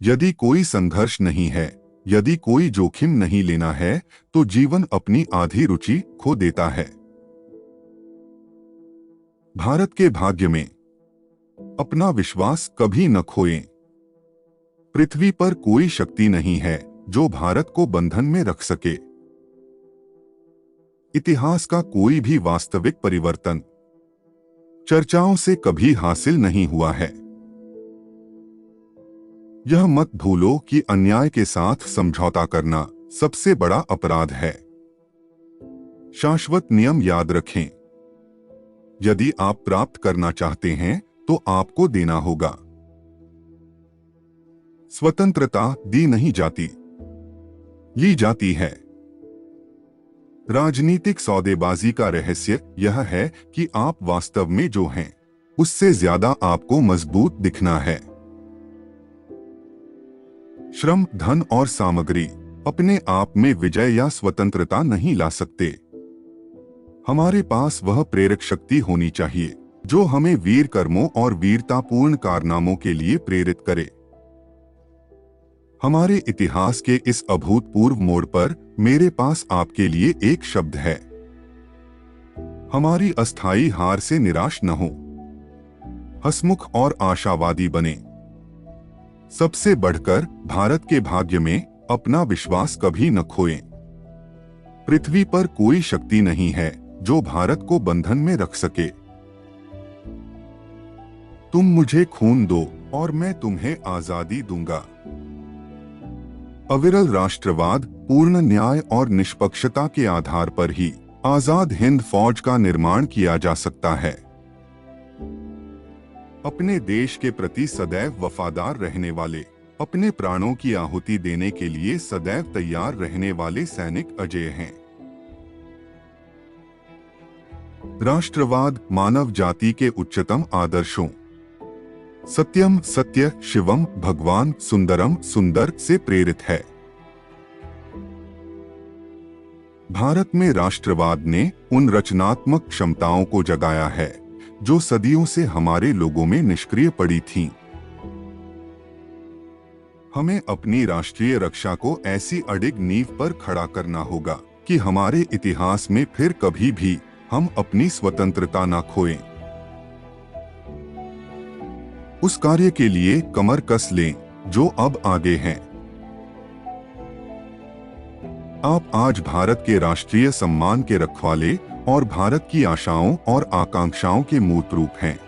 यदि कोई संघर्ष नहीं है, यदि कोई जोखिम नहीं लेना है, तो जीवन अपनी आधी रुचि खो देता है। भारत के भाग्य में अपना विश्वास कभी न खोएं। पृथ्वी पर कोई शक्ति नहीं है जो भारत को बंधन में रख सके। इतिहास का कोई भी वास्तविक परिवर्तन चर्चाओं से कभी हासिल नहीं हुआ है। यह मत भूलो कि अन्याय के साथ समझौता करना सबसे बड़ा अपराध है। शाश्वत नियम याद रखें। यदि आप प्राप्त करना चाहते हैं तो आपको देना होगा। स्वतंत्रता दी नहीं जाती, ली जाती है। राजनीतिक सौदेबाजी का रहस्य यह है कि आप वास्तव में जो हैं, उससे ज्यादा आपको मजबूत दिखना है। श्रम, धन और सामग्री अपने आप में विजय या स्वतंत्रता नहीं ला सकते। हमारे पास वह प्रेरक शक्ति होनी चाहिए जो हमें वीर कर्मों और वीरतापूर्ण कारनामों के लिए प्रेरित करे। हमारे इतिहास के इस अभूतपूर्व मोड़ पर मेरे पास आपके लिए एक शब्द है। हमारी अस्थायी हार से निराश न हो, हंसमुख और आशावादी बने। सबसे बढ़कर भारत के भाग्य में अपना विश्वास कभी न खोएं। पृथ्वी पर कोई शक्ति नहीं है जो भारत को बंधन में रख सके। तुम मुझे खून दो और मैं तुम्हें आजादी दूंगा। अविरल राष्ट्रवाद, पूर्ण न्याय और निष्पक्षता के आधार पर ही आजाद हिंद फौज का निर्माण किया जा सकता है। अपने देश के प्रति सदैव वफादार रहने वाले, अपने प्राणों की आहुति देने के लिए सदैव तैयार रहने वाले सैनिक अजेय हैं। राष्ट्रवाद मानव जाति के उच्चतम आदर्शों सत्यम सत्य, शिवम, भगवान, सुंदरम, सुंदर से प्रेरित है। भारत में राष्ट्रवाद ने उन रचनात्मक क्षमताओं को जगाया है जो सदियों से हमारे लोगों में निष्क्रिय पड़ी थीं। हमें अपनी राष्ट्रीय रक्षा को ऐसी अडिग नींव पर खड़ा करना होगा कि हमारे इतिहास में फिर कभी भी हम अपनी स्वतंत्रता न खोएं। उस कार्य के लिए कमर कस लें जो अब आगे हैं। आप आज भारत के राष्ट्रीय सम्मान के रखवाले और भारत की आशाओं और आकांक्षाओं के मूर्त रूप हैं।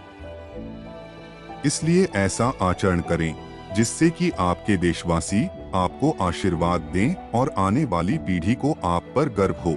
इसलिए ऐसा आचरण करें जिससे कि आपके देशवासी आपको आशीर्वाद दें और आने वाली पीढ़ी को आप पर गर्व हो।